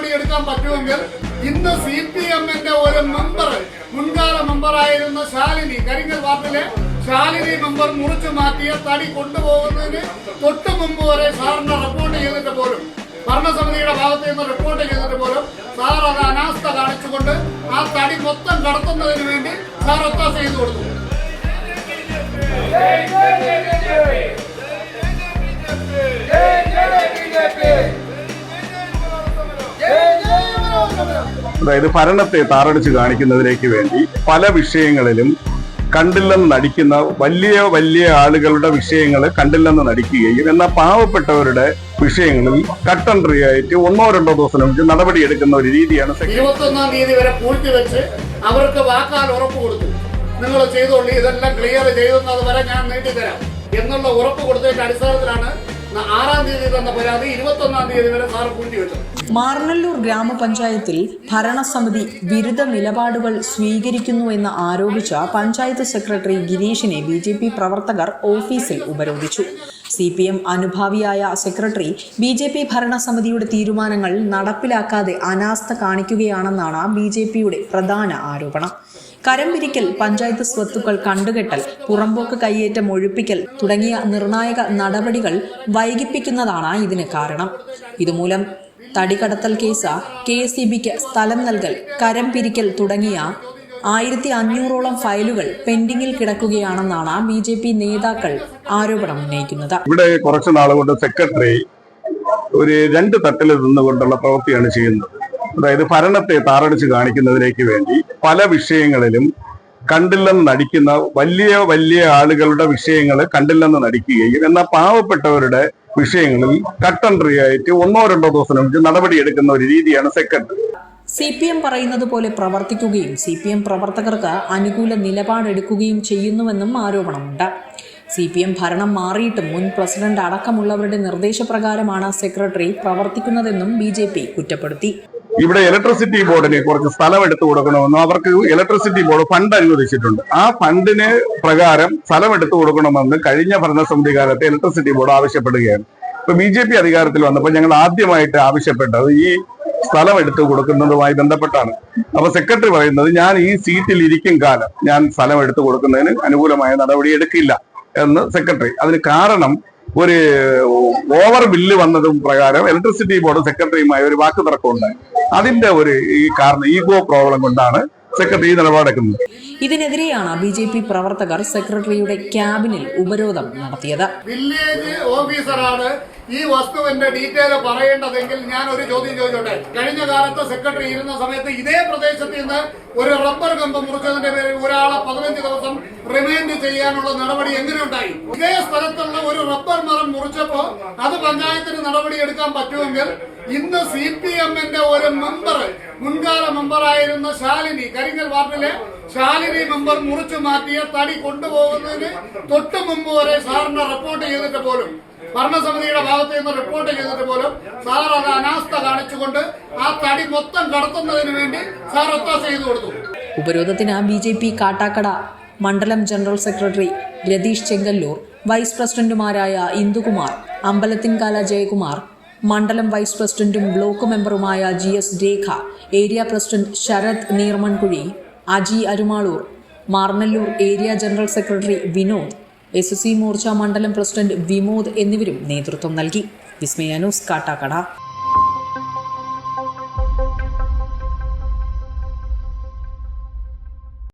നടപടിയെടുക്കാൻ പറ്റുമെങ്കിൽ ഇന്ന് CPM-ന്റെ ഒരു മെമ്പർ, മുൻകാല മെമ്പറായിരുന്ന ശാലിനി, കരിങ്ങൽ വാർഡിലെ ശാലിനി മെമ്പർ മുറിച്ചു മാറ്റിയ തടി കൊണ്ടുപോകുന്നതിന് തൊട്ട് മുമ്പ് വരെ സാറിന് റിപ്പോർട്ട് ചെയ്തിട്ട് പോലും, ഭരണസമിതിയുടെ ഭാഗത്ത് നിന്ന് റിപ്പോർട്ട് ചെയ്തിട്ട് പോലും സാർ അത് അനാസ്ഥ കാണിച്ചുകൊണ്ട് ആ തടി മൊത്തം കടത്തുന്നതിന് വേണ്ടി സാർ ഒത്താശ ചെയ്തു കൊടുത്തു. അതായത് ഭരണത്തെ താറടിച്ച് കാണിക്കുന്നതിലേക്ക് വേണ്ടി പല വിഷയങ്ങളിലും കണ്ടില്ലെന്ന് നടിക്കുന്ന വലിയ വലിയ ആളുകളുടെ വിഷയങ്ങൾ കണ്ടില്ലെന്ന് നടിക്കുകയും എന്നാൽ പാവപ്പെട്ടവരുടെ വിഷയങ്ങളിൽ കട്ടൻട്രി ആയിട്ട് 1-2 ദിവസം നടപടിയെടുക്കുന്ന ഒരു രീതിയാണ്. 21-ാം തീയതി വരെ പൂഴ്ത്തിവെച്ച് അവർക്ക് വാക്കാൽ ഉറപ്പ് കൊടുത്തു, നിങ്ങൾ ചെയ്തോളി, ഇതെല്ലാം ക്ലിയർ ചെയ്യുന്നത് വരെ ഞാൻ നീട്ടിത്തരാം എന്നുള്ള ഉറപ്പ് കൊടുത്തതിന്റെ അടിസ്ഥാനത്തിലാണ് 6-ാം തീയതി തന്ന പരാതി 21-ാം തീയതി വരെ സാർ പൂഴ്ത്തിവെച്ചത്. മാർനല്ലൂർ ഗ്രാമപഞ്ചായത്തിൽ ഭരണസമിതി വിരുദ്ധ നിലപാടുകൾ സ്വീകരിക്കുന്നുവെന്ന് ആരോപിച്ച പഞ്ചായത്ത് സെക്രട്ടറി ഗിരീഷിനെ BJP പ്രവർത്തകർ ഓഫീസിൽ ഉപരോധിച്ചു. CPM അനുഭാവിയായ സെക്രട്ടറി BJP ഭരണസമിതിയുടെ തീരുമാനങ്ങൾ നടപ്പിലാക്കാതെ അനാസ്ഥ കാണിക്കുകയാണെന്നാണ് BJPയുടെ പ്രധാന ആരോപണം. കരം പിരിക്കൽ, പഞ്ചായത്ത് സ്വത്തുക്കൾ കണ്ടുകെട്ടൽ, പുറമ്പോക്ക് കയ്യേറ്റം ഒഴിപ്പിക്കൽ തുടങ്ങിയ നിർണായക നടപടികൾ വൈകിപ്പിക്കുന്നതാണ് ഇതിന് കാരണം. ഇതുമൂലം തടികടത്തൽ കേസ്, KSEBിക്ക് സ്ഥലം നൽകൽ, കരം പിരിക്കൽ തുടങ്ങിയ 1500ഓളം ഫയലുകൾ പെൻഡിങ്ങിൽ കിടക്കുകയാണെന്നാണ് BJP നേതാക്കൾ ആരോപണം ഉന്നയിക്കുന്നത്. ഇവിടെ കുറച്ചു നാളുകൊണ്ട് സെക്രട്ടറി ഒരു 2 തട്ടിൽ നിന്നുകൊണ്ടുള്ള പ്രവൃത്തിയാണ് ചെയ്യുന്നത്. അതായത് ഭരണത്തെ താറടിച്ച് കാണിക്കുന്നതിലേക്ക് വേണ്ടി പല വിഷയങ്ങളിലും കണ്ടില്ലെന്ന് നടിക്കുന്ന വലിയ വലിയ ആളുകളുടെ വിഷയങ്ങൾ കണ്ടില്ലെന്ന് നടിക്കുകയും എന്നാൽ പാവപ്പെട്ടവരുടെ വിഷയങ്ങളിൽ കട്ടൻട്രി ആയിട്ട് 1-2 ദിവസം നടപടിയെടുക്കുന്ന ഒരു രീതിയാണ് സെക്രട്ടറി. CPM പറയുന്നത് പോലെ പ്രവർത്തിക്കുകയും CPM പ്രവർത്തകർക്ക് അനുകൂല നിലപാടെടുക്കുകയും ചെയ്യുന്നുവെന്നും ആരോപണമുണ്ട്. CPM ഭരണം മാറിയിട്ടും മുൻ പ്രസിഡന്റ് അടക്കമുള്ളവരുടെ നിർദ്ദേശപ്രകാരമാണ് സെക്രട്ടറി പ്രവർത്തിക്കുന്നതെന്നും BJP കുറ്റപ്പെടുത്തി. ഇവിടെ ഇലക്ട്രിസിറ്റി ബോർഡിന് കുറച്ച് സ്ഥലം എടുത്തു കൊടുക്കണമെന്നും അവർക്ക് ഇലക്ട്രിസിറ്റി ബോർഡ് ഫണ്ട് അനുവദിച്ചിട്ടുണ്ട്. ആ ഫണ്ടിന് പ്രകാരം സ്ഥലം എടുത്തു കൊടുക്കണമെന്ന് കഴിഞ്ഞ ഭരണസമിതി കാലത്ത് ഇലക്ട്രിസിറ്റി ബോർഡ് ആവശ്യപ്പെടുകയാണ്. ഇപ്പൊ BJP അധികാരത്തിൽ വന്നപ്പോൾ ഞങ്ങൾ ആദ്യമായിട്ട് ആവശ്യപ്പെട്ടത് ഈ സ്ഥലം എടുത്തു കൊടുക്കുന്നതുമായി ബന്ധപ്പെട്ടാണ്. അപ്പൊ സെക്രട്ടറി പറയുന്നത് ഞാൻ ഈ സീറ്റിൽ ഇരിക്കും കാലം ഞാൻ സ്ഥലം എടുത്തു കൊടുക്കുന്നതിന് അനുകൂലമായ നടപടി എടുക്കില്ല എന്ന് സെക്രട്ടറി. അതിന് കാരണം ഒരു ഓവർ ബില്ല് വന്നതും പ്രകാരം ഇലക്ട്രിസിറ്റി ബോർഡ് സെക്രട്ടറിയുമായി ഒരു വാക്ക് തർക്കം ഉണ്ടായി. അതിന്റെ ഒരു കാരണം ഈഗോ പ്രോബ്ലം കൊണ്ടാണ് സെക്രട്ടറി നിലപാടെടുക്കുന്നത്. ഇതിനെതിരെയാണ് BJP പ്രവർത്തകർ സെക്രട്ടറിയുടെ ക്യാബിനിൽ ഉപരോധം നടത്തിയത്. വില്ലേജ് ഓഫീസറാണ് ഈ വസ്തുവിന്റെ ഡീറ്റെയിൽ പറയേണ്ടതെങ്കിൽ ഞാൻ ഒരു ചോദ്യം ചോദിച്ചോട്ടെ. കഴിഞ്ഞ കാലത്ത് സെക്രട്ടറി ഇരുന്ന സമയത്ത് ഇതേ പ്രദേശത്ത് നിന്ന് ഒരു റബ്ബർ കമ്പ് മുറിച്ചതിന്റെ പേരിൽ ഒരാളെ 15 ദിവസം റിമൈൻഡ് ചെയ്യാനുള്ള നടപടി എങ്ങനെ ഉണ്ടായി? ഇതേ സ്ഥലത്തുള്ള ഒരു റബ്ബർ മരം മുറിച്ചപ്പോ അത് പഞ്ചായത്തിന് നടപടി എടുക്കാൻ പറ്റുമെങ്കിൽ ഇന്ന് CPM-ന്റെ ഒരു മെമ്പർ, മുൻകാല മെമ്പറായിരുന്ന ശാലിനി, കരിങ്ങൽ വാർഡിലെ ശാലിനി മെമ്പർ മുറിച്ചു മാറ്റിയ തടി കൊണ്ടുപോകുന്നതിന് തൊട്ട് മുമ്പ് വരെ സാറിന് റിപ്പോർട്ട് ചെയ്തിട്ട് പോലും, ഭരണസമിതിയുടെ ഭാഗത്ത് നിന്ന് റിപ്പോർട്ട് ചെയ്തിട്ട് പോലും സാർ അത് അനാസ്ഥ കാണിച്ചുകൊണ്ട് ആ തടി മൊത്തം കടത്തുന്നതിന് വേണ്ടി സാർ ഒത്താശ ചെയ്തു കൊടുത്തു. ഉപരോധത്തിന് BJP കാട്ടാക്കട മണ്ഡലം general secretary Ratheesh Chenkalloor, vice പ്രസിഡന്റുമാരായ ഇന്ദുകുമാർ, അമ്പലത്തിൻകാല ജയകുമാർ, മണ്ഡലം വൈസ് പ്രസിഡന്റും ബ്ലോക്ക് മെമ്പറുമായ GS Rekha, area president Sarath Neermankuzhi, Aji Arumaloor, Marnalloor area general secretary Vinod, SC Morcha മണ്ഡലം പ്രസിഡന്റ് വിമോദ് എന്നിവരും നേതൃത്വം നൽകി. വിസ്മയ ന്യൂസ്, കാട്ടാക്കട.